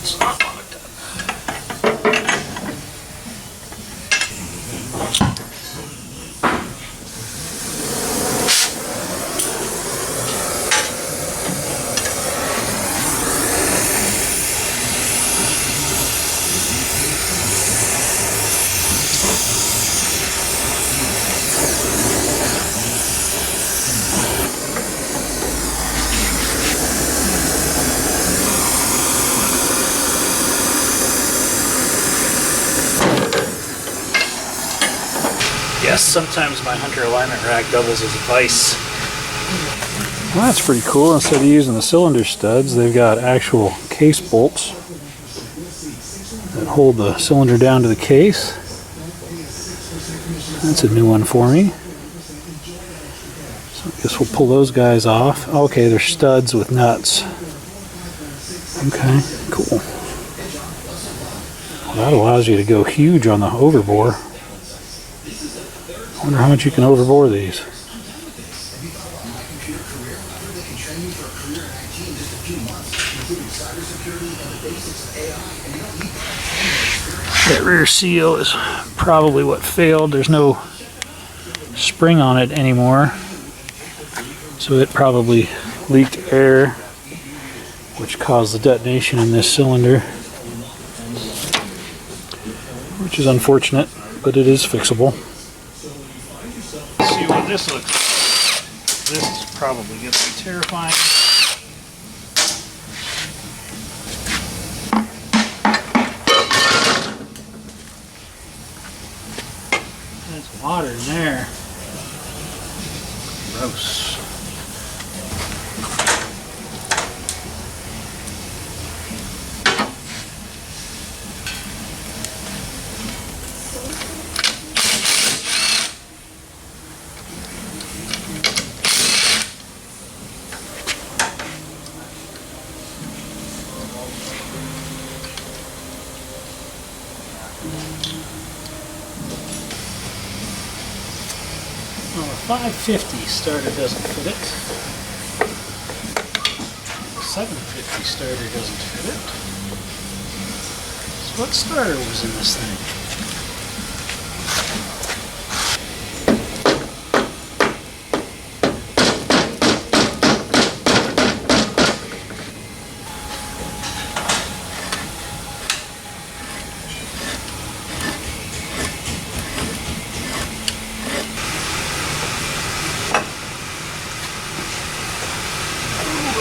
It's not locked up. Yes, sometimes my Hunter alignment rack doubles as a vise. Well, that's pretty cool. Instead of using the cylinder studs, they've got actual case bolts that hold the cylinder down to the case. That's a new one for me. So I guess we'll pull those guys off. Okay, they're studs with nuts. Okay, cool. Well, that allows you to go huge on the overbore. I wonder how much you can overbore these. That rear seal is probably what failed. There's no spring on it anymore, so it probably leaked air, which caused the detonation in this cylinder, which is unfortunate, but it is fixable. See what this looks like. This is probably going to be terrifying. There's water in there. Gross. Well, a 550 starter doesn't fit it. A 750 starter doesn't fit it. So what starter was in this thing?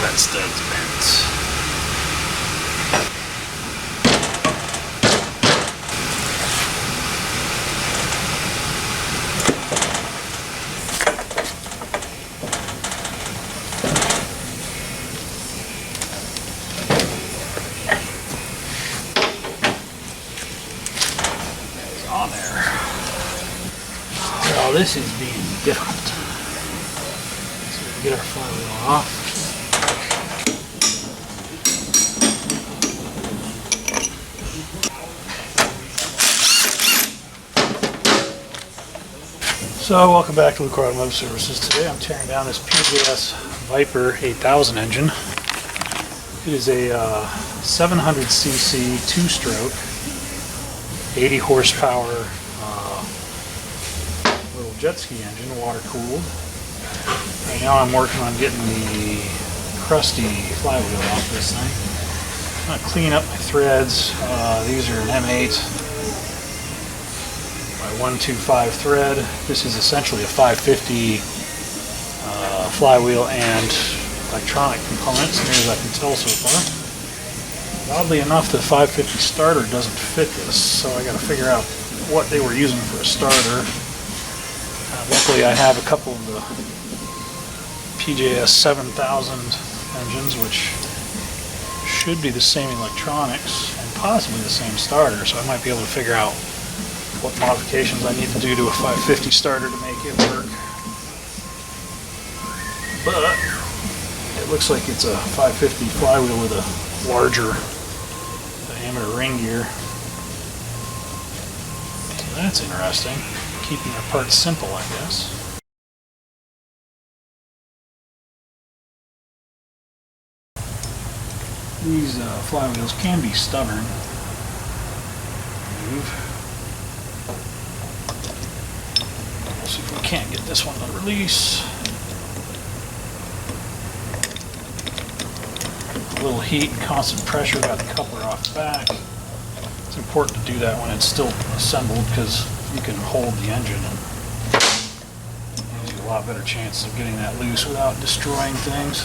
That stud's bent. It's on there. Well, this is being different. So we get our flywheel off. So welcome back to Lucore Automotive Services. Today I'm tearing down this PJS Viper 8000 engine. It is a 700cc two-stroke, 80 horsepower little jet ski engine, water cooled. Right now I'm working on getting the crusty flywheel off this thing. I'm going to clean up my threads. These are an M8. 125 thread. This is essentially a 550 flywheel and electronic components, as near as I can tell so far. Oddly enough, the 550 starter doesn't fit this, so I got to figure out what they were using for a starter. Luckily, I have a couple of the PJS8000 engines, which should be the same electronics and possibly the same starter, so I might be able to figure out what modifications I need to do to a 550 starter to make it work. But it looks like it's a 550 flywheel with a larger diameter ring gear. So that's interesting. Keeping our parts simple, I guess. These flywheels can be stubborn. Move. We'll see if we can't get this one to release. A little heat and constant pressure got the coupler off the back. It's important to do that when it's still assembled because you can hold the engine and it gives you a lot better chances of getting that loose without destroying things.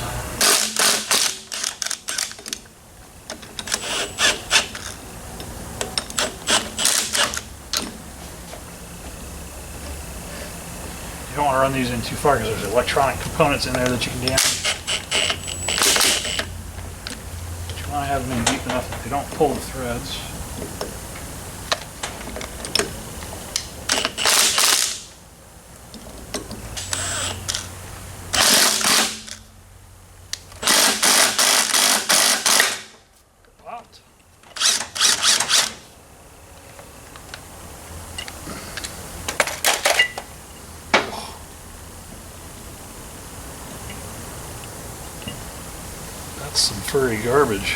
You don't want to run these in too far because there's electronic components in there that you can damage. But you want to have them in deep enough that they don't pull the threads. That's some furry garbage.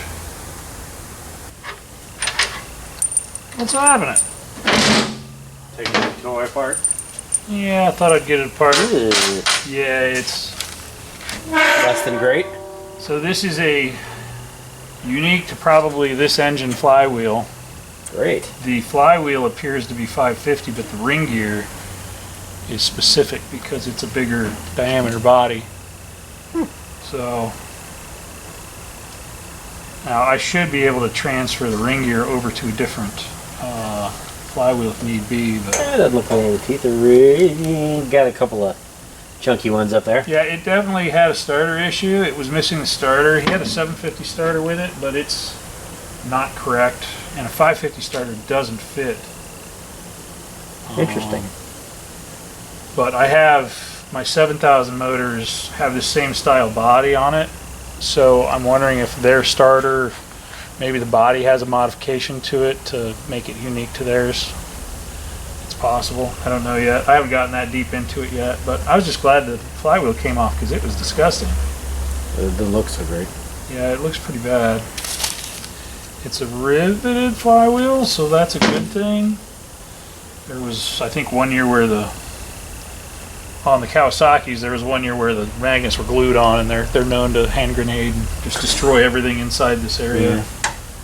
What's happening? Taking the toy apart. Yeah, I thought I'd get it apart. Ooh. Yeah, it's... Less than great. So this is a unique to probably this engine flywheel. Great. The flywheel appears to be 550, but the ring gear is specific because it's a bigger diameter body. So now I should be able to transfer the ring gear over to a different flywheel if need be. But That doesn't look like the teeth are really... Got a couple of chunky ones up there. yeah, it definitely had a starter issue. It was missing the starter. He had a 750 starter with it, but it's not correct. And a 550 starter doesn't fit. Interesting. But I have, my 7000 motors have the same style body on it. So I'm wondering if their starter, maybe the body has a modification to it to make it unique to theirs. It's possible. I don't know yet. I haven't gotten that deep into it yet, but I was just glad the flywheel came off because it was disgusting. It doesn't look so great. Yeah, it looks pretty bad. It's a riveted flywheel, so that's a good thing. There was, I think, one year where on the Kawasaki's, there was one year where the magnets were glued on, and they're known to hand grenade and just destroy everything inside this area. Yeah.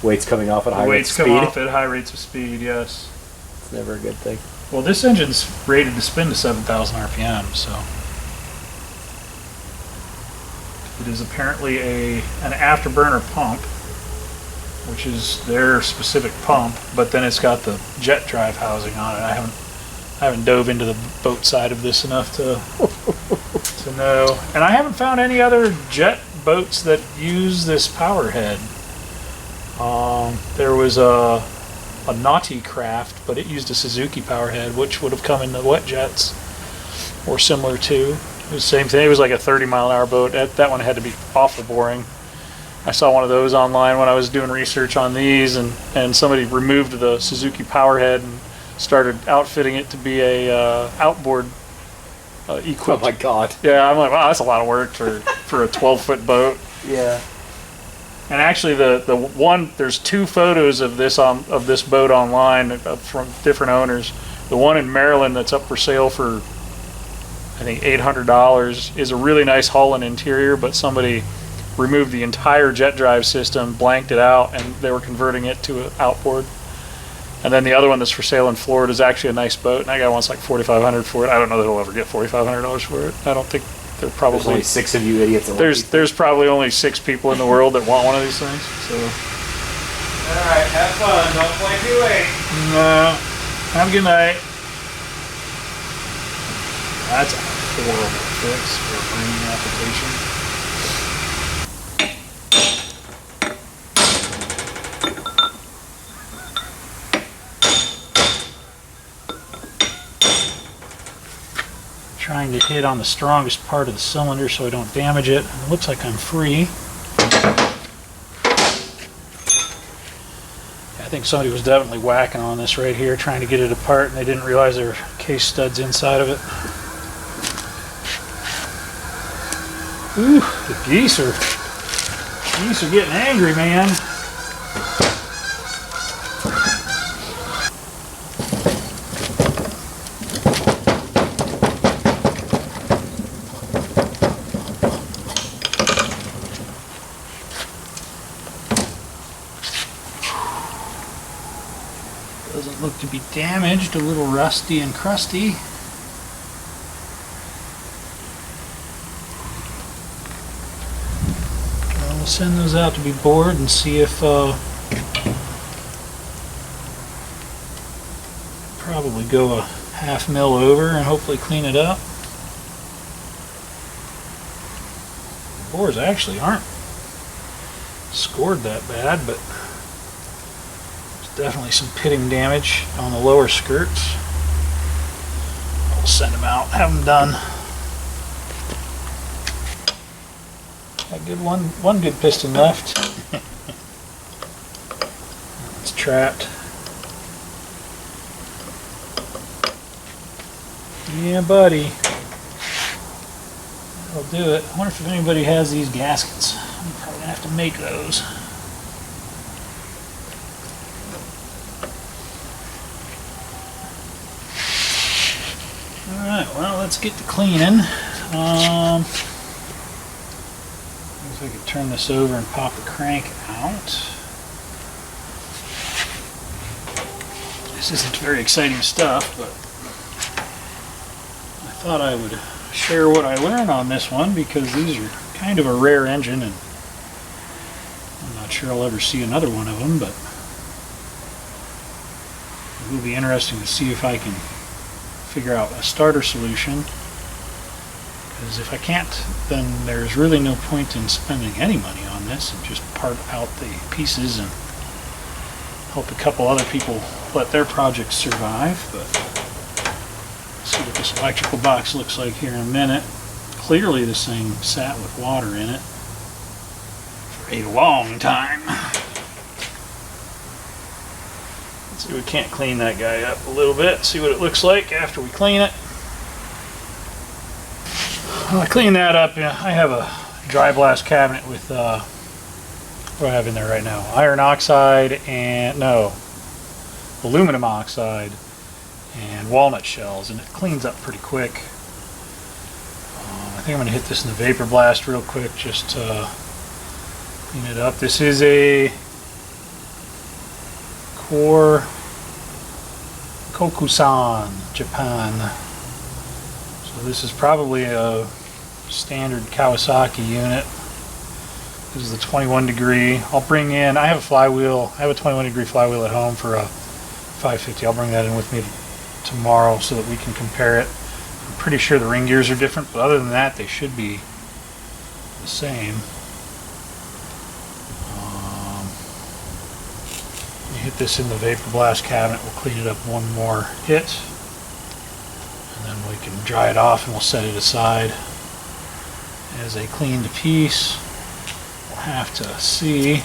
Weights coming off at high rates of Weights speed. come off at high rates of speed, yes. It's never a good thing. Well, this engine's rated to spin to 7,000 RPM, so it is apparently an afterburner pump, which is their specific pump, but then it's got the jet drive housing on it. I haven't dove into the boat side of this enough to know. And I haven't found any other jet boats that use this power head. There was a Naughty Craft, but it used a Suzuki power head, which would have come in the wet jets or similar to. It was the same thing. It was like a 30-mile-an-hour boat. That one had to be awful boring. I saw one of those online when I was doing research on these, and somebody removed the Suzuki power head and started outfitting it to be a outboard equipped. Oh my god. Yeah, I'm like, wow, that's a lot of work for a 12-foot boat. Yeah. And actually, the one, there's two photos of this boat online from different owners. The one in Maryland that's up for sale for, I think, $800 is a really nice hull and interior, but somebody removed the entire jet drive system, blanked it out, and they were converting it to an outboard. And then the other one that's for sale in Florida is actually a nice boat, and that guy wants like $4,500 for it. I don't know that he'll ever get $4,500 for it. I don't think they're probably... There's only 6 of you idiots. There's probably only 6 people in the world that want one of these things. So. Alright, have fun. Don't play too late. No. Have a good night. That's a horrible fix for a marine application. Trying to hit on the strongest part of the cylinder so I don't damage it. It looks like I'm free. I think somebody was definitely whacking on this right here, trying to get it apart, and they didn't realize there were case studs inside of it. Ooh, the geese are Geese are getting angry, man. Doesn't look to be damaged, a little rusty and crusty. We'll send those out to be bored and see if probably go a half mil over and hopefully clean it up. The bores actually aren't scored that bad, but there's definitely some pitting damage on the lower skirts. I'll send them out, have them done. Got good one good piston left. It's trapped. Yeah, buddy. That'll do it. I wonder if anybody has these gaskets. I'm probably gonna have to make those. Alright, well, let's get to cleaning. If I could turn this over and pop the crank out. This isn't very exciting stuff, but I thought I would share what I learned on this one because these are kind of a rare engine and I'm not sure I'll ever see another one of them, but it will be interesting to see if I can figure out a starter solution. Because if I can't, then there's really no point in spending any money on this and just part out the pieces and help a couple other people let their projects survive. But let's see what this electrical box looks like here in a minute. Clearly this thing sat with water in it for a long time. Let's see if we can't clean that guy up a little bit, see what it looks like after we clean it. Well, I cleaned that up. Yeah, I have a dry blast cabinet with what do I have in there right now? Iron oxide and aluminum oxide and walnut shells, and it cleans up pretty quick. I think I'm going to hit this in the vapor blast real quick just to clean it up. This is a Kokusan, Japan. So this is probably a standard Kawasaki unit. This is the 21 degree. I'll bring in, I have a flywheel, I have a 21 degree flywheel at home for a 550. I'll bring that in with me tomorrow so that we can compare it. I'm pretty sure the ring gears are different, but other than that they should be the same. You hit this in the vapor blast cabinet, we'll clean it up one more hit. And then we can dry it off and we'll set it aside as a cleaned piece. We'll have to see.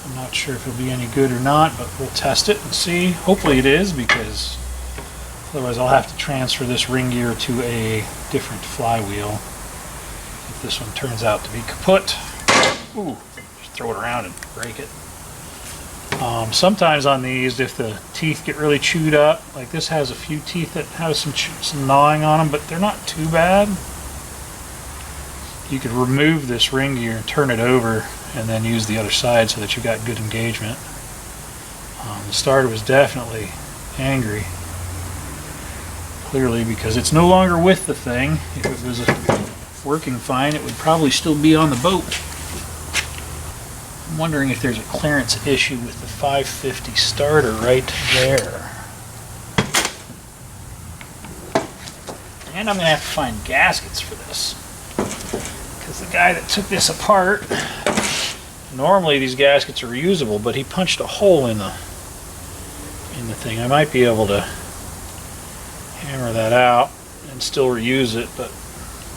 I'm not sure if it'll be any good or not, but we'll test it and see. Hopefully it is, because otherwise I'll have to transfer this ring gear to a different flywheel if this one turns out to be kaput. Ooh, just throw it around and break it. Sometimes on these, if the teeth get really chewed up, like this has a few teeth that have some gnawing on them, but they're not too bad. You could remove this ring gear and turn it over and then use the other side so that you got good engagement. The starter was definitely angry, clearly, because it's no longer with the thing. If it was working fine, it would probably still be on the boat. I'm wondering if there's a clearance issue with the 550 starter right there. And I'm going to have to find gaskets for this, because the guy that took this apart, normally these gaskets are reusable, but he punched a hole in the thing. I might be able to hammer that out and still reuse it, but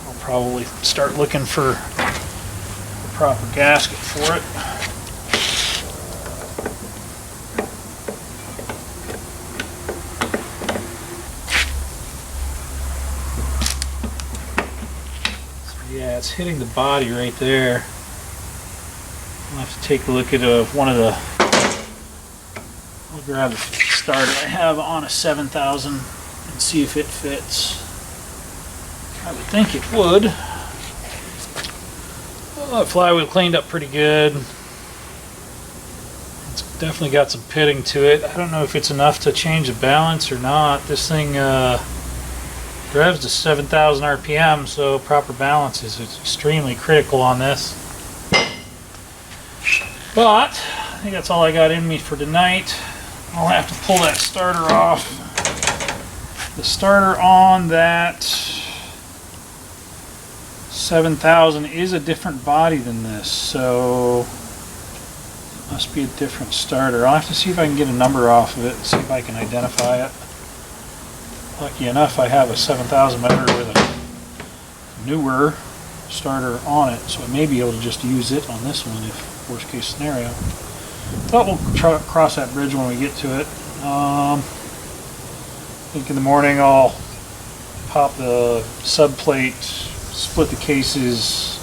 I'll probably start looking for the proper gasket for it. Yeah, it's hitting the body right there. take a look at one of the, I'll grab the starter I have on a 7000 and see if it fits. I would think it would. Well, the flywheel cleaned up pretty good. It's definitely got some pitting to it. I don't know if it's enough to change the balance or not. This thing revs to 7,000 RPM, so proper balance is extremely critical on this. But I think that's all I got in me for tonight. I'll have to pull that starter off. The starter on that 7000 is a different body than this, so it must be a different starter. I'll have to see if I can get a number off of it and see if I can identify it. Lucky enough, I have a 7000 motor with a newer starter on it, so I may be able to just use it on this one if worst case scenario. But we'll try to cross that bridge when we get to it. I think in the morning I'll pop the subplate, split the cases,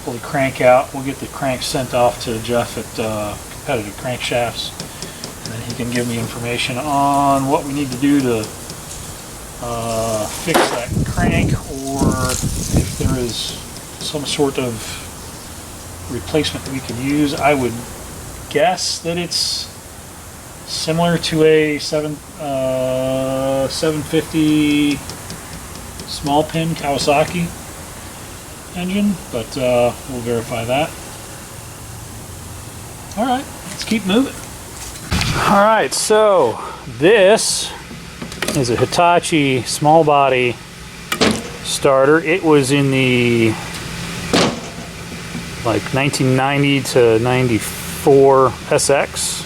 pull the crank out. We'll get the crank sent off to Jeff at Competitive Crankshafts, and then he can give me information on what we need to do to fix that crank, or if there is some sort of replacement that we could use. I would guess that it's similar to a 750 small pin Kawasaki engine, but we'll verify that. Alright, let's keep moving. Alright, so this is a Hitachi small body starter. It was in the like 1990 to 94 SX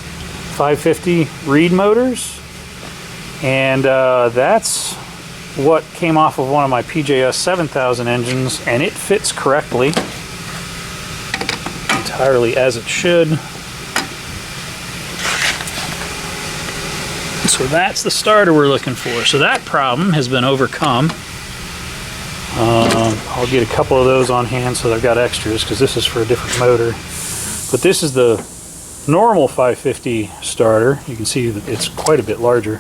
550 Reed motors, and that's what came off of one of my PJS8000 engines, and it fits correctly, entirely as it should. So that's the starter we're looking for. So that problem has been overcome. I'll get a couple of those on hand so that I've got extras, because this is for a different motor. But this is the normal 550 starter. You can see that it's quite a bit larger,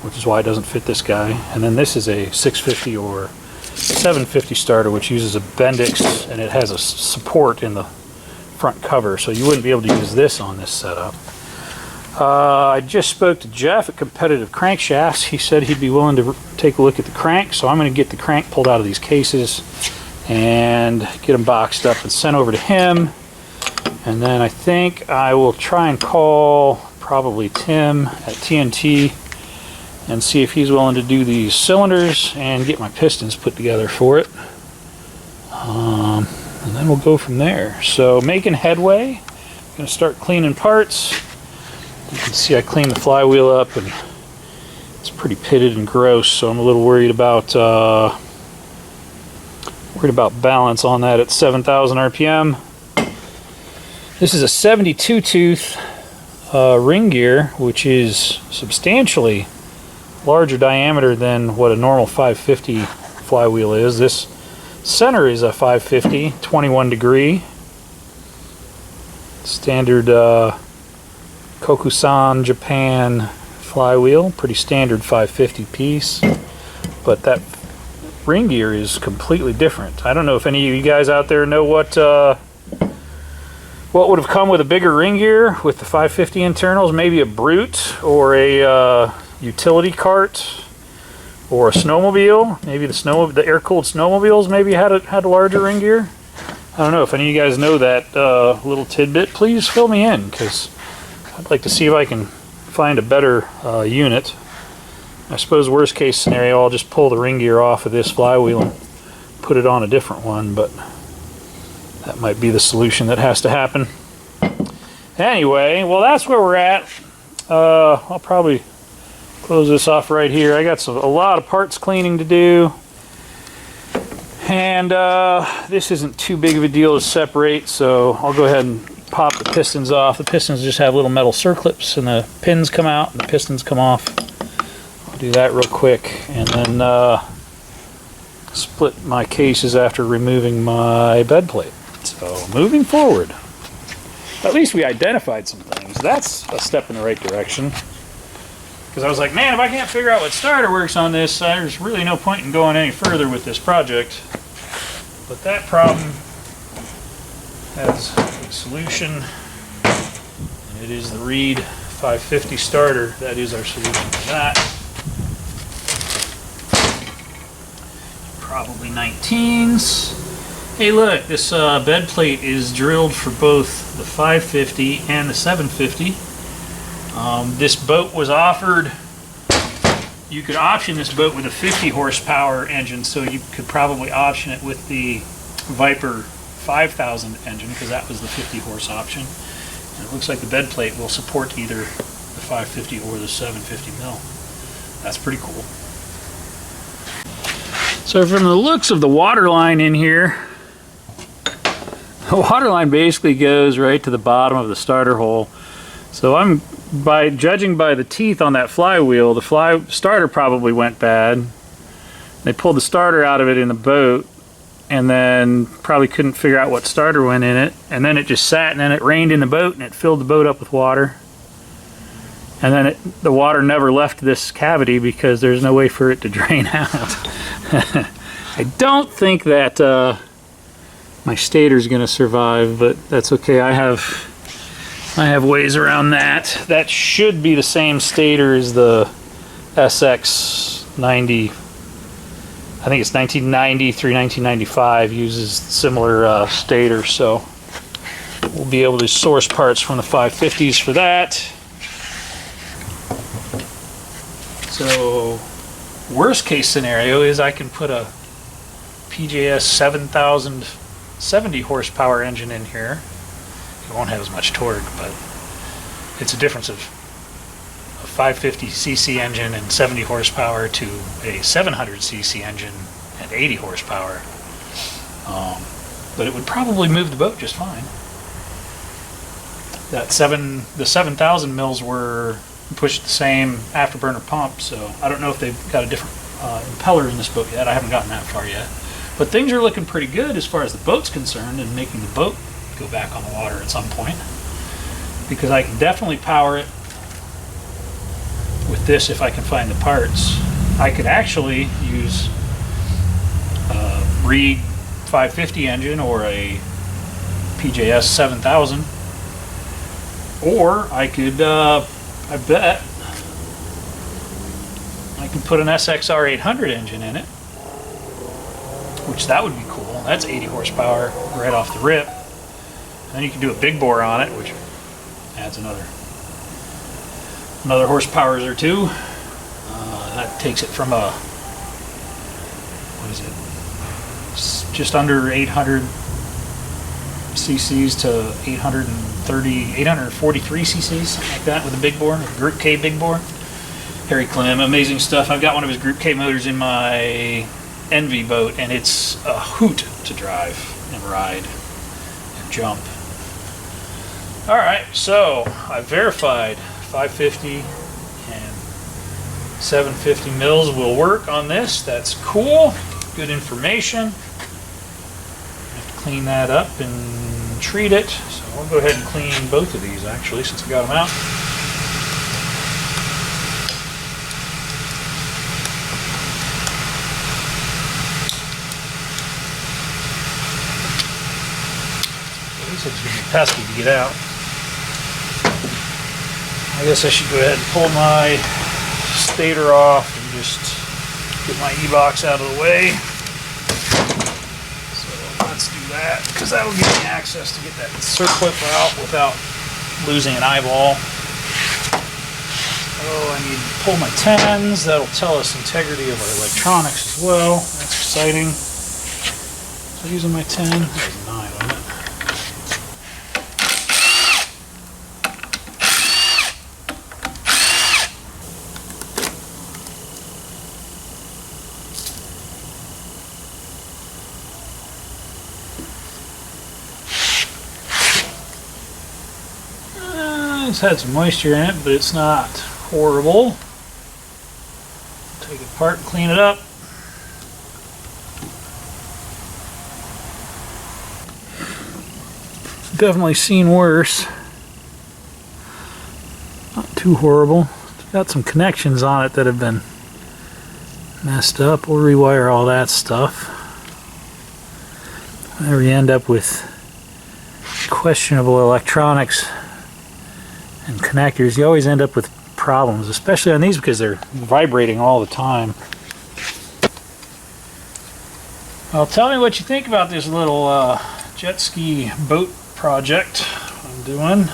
which is why it doesn't fit this guy. And then this is a 650 or 750 starter, which uses a Bendix, and it has a support in the front cover, so you wouldn't be able to use this on this setup. I just spoke to Jeff at Competitive Crankshafts. He said he'd be willing to take a look at the crank, so I'm going to get the crank pulled out of these cases and get them boxed up and sent over to him. And then I think I will try and call probably Tim at TNT and see if he's willing to do these cylinders and get my pistons put together for it. And then we'll go from there. So making headway. I'm going to start cleaning parts. You can see I cleaned the flywheel up and it's pretty pitted and gross, so I'm a little worried about balance on that at 7,000 RPM. This is a 72 tooth ring gear, which is substantially larger diameter than what a normal 550 flywheel is. This center is a 550 21 degree standard Kokusan Japan flywheel, pretty standard 550 piece, but that ring gear is completely different. I don't know if any of you guys out there know what would have come with a bigger ring gear with the 550 internals. Maybe a Brute or a utility cart or a snowmobile. Maybe the air-cooled snowmobiles maybe had a larger ring gear. I don't know if any of you guys know that little tidbit. Please fill me in, because I'd like to see if I can find a better unit. I suppose worst case scenario, I'll just pull the ring gear off of this flywheel and put it on a different one, but that might be the solution that has to happen. Anyway, well, that's where we're at. I'll probably close this off right here. I got a lot of parts cleaning to do, and this isn't too big of a deal to separate, so I'll go ahead and pop the pistons off. The pistons just have little metal circlips, and the pins come out and the pistons come off. I'll do that real quick, and then split my cases after removing my bed plate. So moving forward. at least we identified some things. That's a step in the right direction. Because I was like, man, if I can't figure out what starter works on this, there's really no point in going any further with this project. But that problem has a solution, and it is the Reed 550 starter. That is our solution for that. Probably 19s. Hey look, this bed plate is drilled for both the 550 and the 750. This boat was offered, you could option this boat with a 50 horsepower engine, so you could probably option it with the Viper 5000 engine, because that was the 50 horse option. And it looks like the bed plate will support either the 550 or the 750 mil. That's pretty cool. So from the looks of the water line in here, the water line basically goes right to the bottom of the starter hole. So judging by the teeth on that flywheel, the starter probably went bad. They pulled the starter out of it in the boat, and then probably couldn't figure out what starter went in it, and then it just sat, and then it rained in the boat, and it filled the boat up with water. And then the water never left this cavity because there's no way for it to drain out. I don't think that my stator's going to survive, but that's okay. I have ways around that. That should be the same stator as the SX90. I think it's 1990 through 1995 uses similar stator, so we'll be able to source parts from the 550s for that. So worst case scenario is I can put a PJS8000 70 horsepower engine in here. It won't have as much torque, but it's a difference of a 550cc engine and 70 horsepower to a 700cc engine and 80 horsepower. But it would probably move the boat just fine. The 7,000 mils were pushed the same afterburner pump, so I don't know if they've got a different impeller in this boat yet. I haven't gotten that far yet. But things are looking pretty good as far as the boat's concerned, and making the boat go back on the water at some point, because I can definitely power it with this if I can find the parts. I could actually use a Reed 550 engine or a PJS 7000, or I could I bet I can put an SXR 800 engine in it, which that would be cool. That's 80 horsepower right off the rip. And then you can do a big bore on it, which adds another horsepower or two. That takes it from a, what is it, just under 800 cc's to 843 cc's, something like that, with a big bore, a Group K big bore. Harry Clem, amazing stuff. I've got one of his Group K motors in my Envy boat, and it's a hoot to drive and ride and jump. Alright, so I verified 550 and 750 mils will work on this. That's cool. Good information. I have to clean that up and treat it. So I'll go ahead and clean both of these actually, since I got them out. It's going to be pesky to get out. I guess I should go ahead and pull my stator off and just get my E-box out of the way. So let's do that, because that'll give me access to get that circlip out without losing an eyeball. Oh, I need to pull my 10s. That'll tell us integrity of our electronics as well. That's exciting. So using my 10, there's a 9 on it. It's had some moisture in it, but it's not horrible. Take it apart and clean it up. definitely seen worse. Not too horrible. It's got some connections on it that have been messed up. We'll rewire all that stuff. Whenever you end up with questionable electronics and connectors, you always end up with problems, especially on these because they're vibrating all the time. Well, tell me what you think about this little jet ski boat project I'm doing.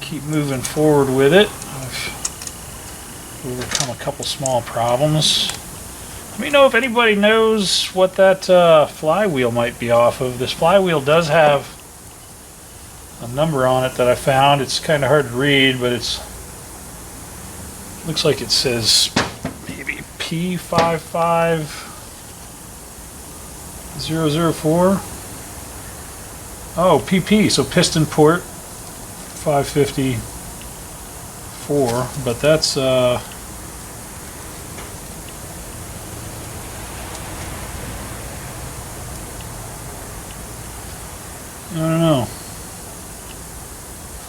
Keep moving forward with it. I've overcome a couple small problems. Let me know if anybody knows what that flywheel might be off of. This flywheel does have a number on it that I found. It's kind of hard to read, but it's looks like it says maybe P55004. Oh, PP, so piston port 554, but that's I don't know.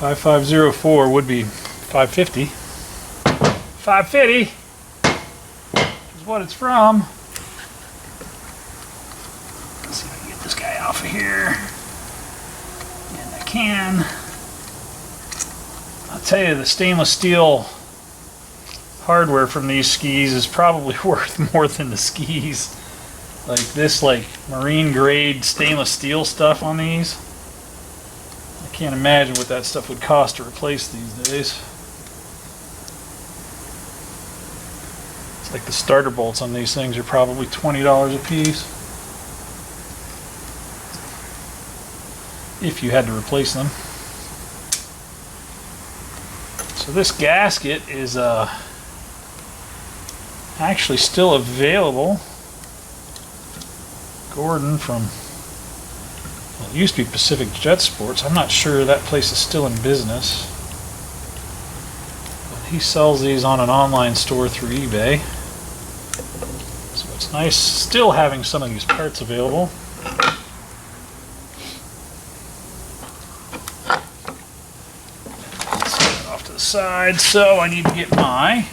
5504 would be 550. 550 is what it's from. Let's see if I can get this guy off of here. And I can. I'll tell you, the stainless steel hardware from these skis is probably worth more than the skis. Like this, like marine grade stainless steel stuff on these. I can't imagine what that stuff would cost to replace these days. It's like the starter bolts on these things are probably $20 a piece. If you had to replace them. So this gasket is actually still available. Gordon from, well, it used to be Pacific Jet Sports. I'm not sure that place is still in business. But he sells these on an online store through eBay. So it's nice still having some of these parts available. Side, so I need to get my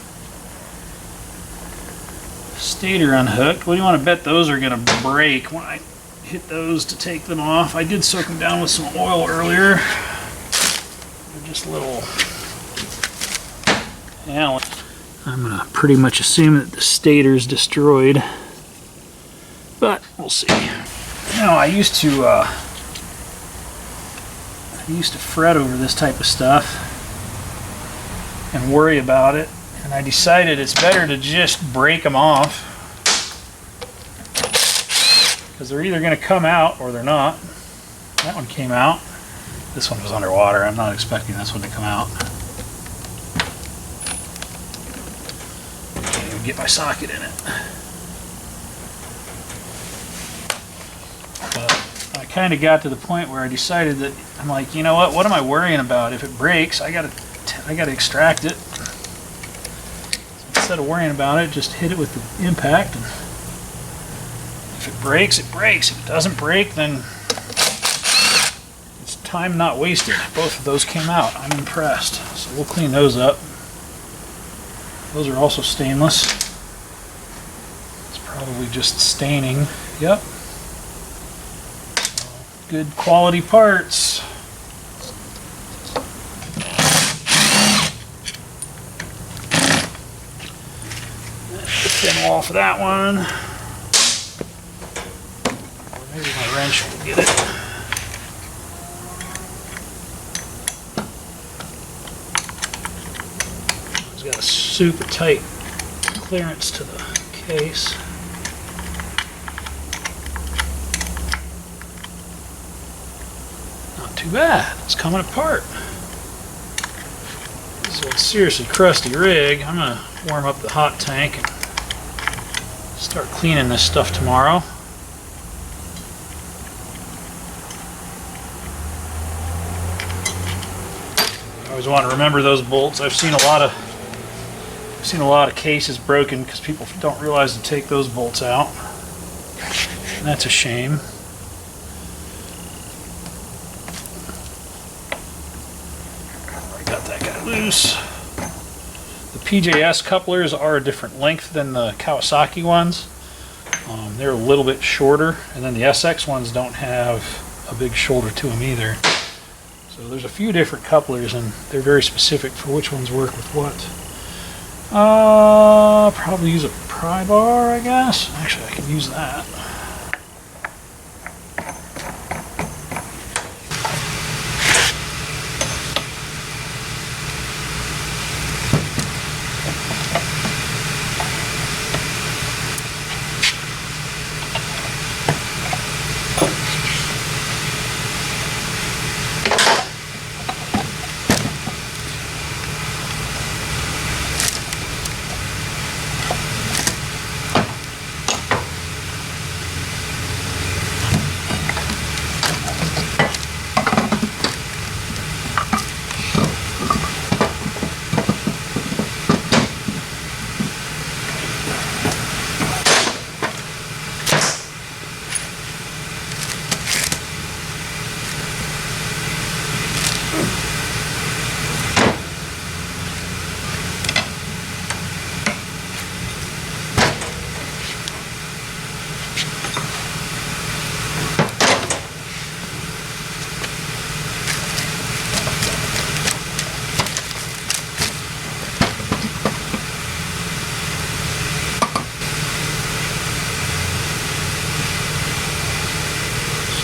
stator unhooked. What do you want to bet those are going to break when I hit those to take them off? I did soak them down with some oil earlier. They're just little. Yeah, I'm going to pretty much assume that the stator's destroyed, but we'll see. You know, I used to fret over this type of stuff and worry about it, and I decided it's better to just break them off, because they're either going to come out or they're not. That one came out. This one was underwater. I'm not expecting this one to come out. I can't even get my socket in it. But I kind of got to the point where I decided that I'm like, you know what am I worrying about? If it breaks, I gotta extract it. So instead of worrying about it, just hit it with the impact, and if it breaks, it breaks. If it doesn't break, then it's time not wasted. Both of those came out. I'm impressed. So we'll clean those up. Those are also stainless. It's probably just staining. Yep. So, good quality parts. Off of that one. Or maybe my wrench will get it. It's got a super tight clearance to the case. Not too bad. It's coming apart. This is a seriously crusty rig. I'm going to warm up the hot tank and start cleaning this stuff tomorrow. I always want to remember those bolts. I've seen a lot of cases broken because people don't realize to take those bolts out. And that's a shame. it loose. The PJS couplers are a different length than the Kawasaki ones. They're a little bit shorter, and then the SX ones don't have a big shoulder to them either. So there's a few different couplers, and they're very specific for which ones work with what. Probably use a pry bar, I guess. Actually, I can use that.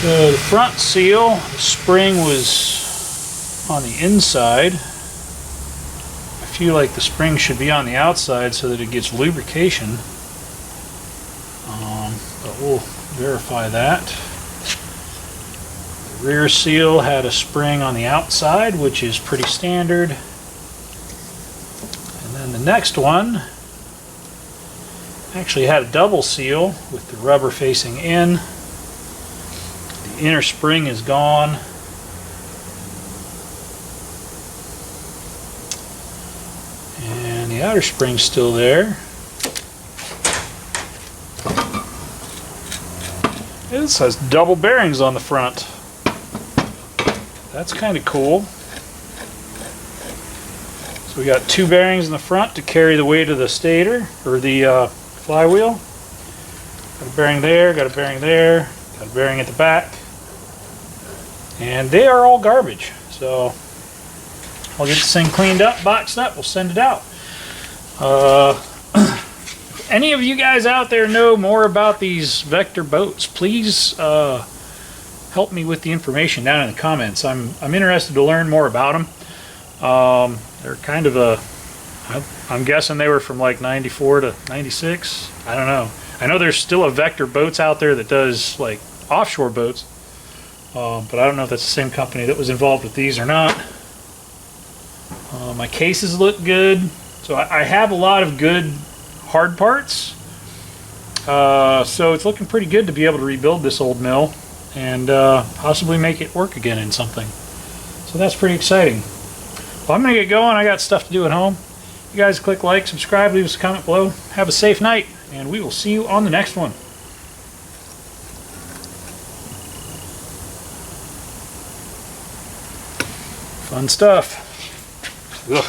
So the front seal, the spring was on the inside. I feel like the spring should be on the outside so that it gets lubrication. But we'll verify that. The rear seal had a spring on the outside, which is pretty standard. And then the next one actually had a double seal with the rubber facing in. The inner spring is gone. And the outer spring's still there. This has double bearings on the front. That's kind of cool. So we got two bearings in the front to carry the weight of the stator, or the flywheel. Got a bearing there, got a bearing there, got a bearing at the back. And they are all garbage. So I'll get this thing cleaned up, boxed up, we'll send it out. If any of you guys out there know more about these Vector boats, please help me with the information down in the comments. I'm interested to learn more about them. They're kind of a, I'm guessing they were from like 94 to 96. I don't know. I know there's still a Vector boats out there that does like offshore boats, but I don't know if that's the same company that was involved with these or not. My cases look good. So I have a lot of good hard parts. So it's looking pretty good to be able to rebuild this old mill and possibly make it work again in something. So that's pretty exciting. Well, I'm going to get going. I got stuff to do at home. You guys click like, subscribe, leave us a comment below. Have a safe night, and we will see you on the next one. Fun stuff. Ugh,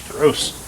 gross.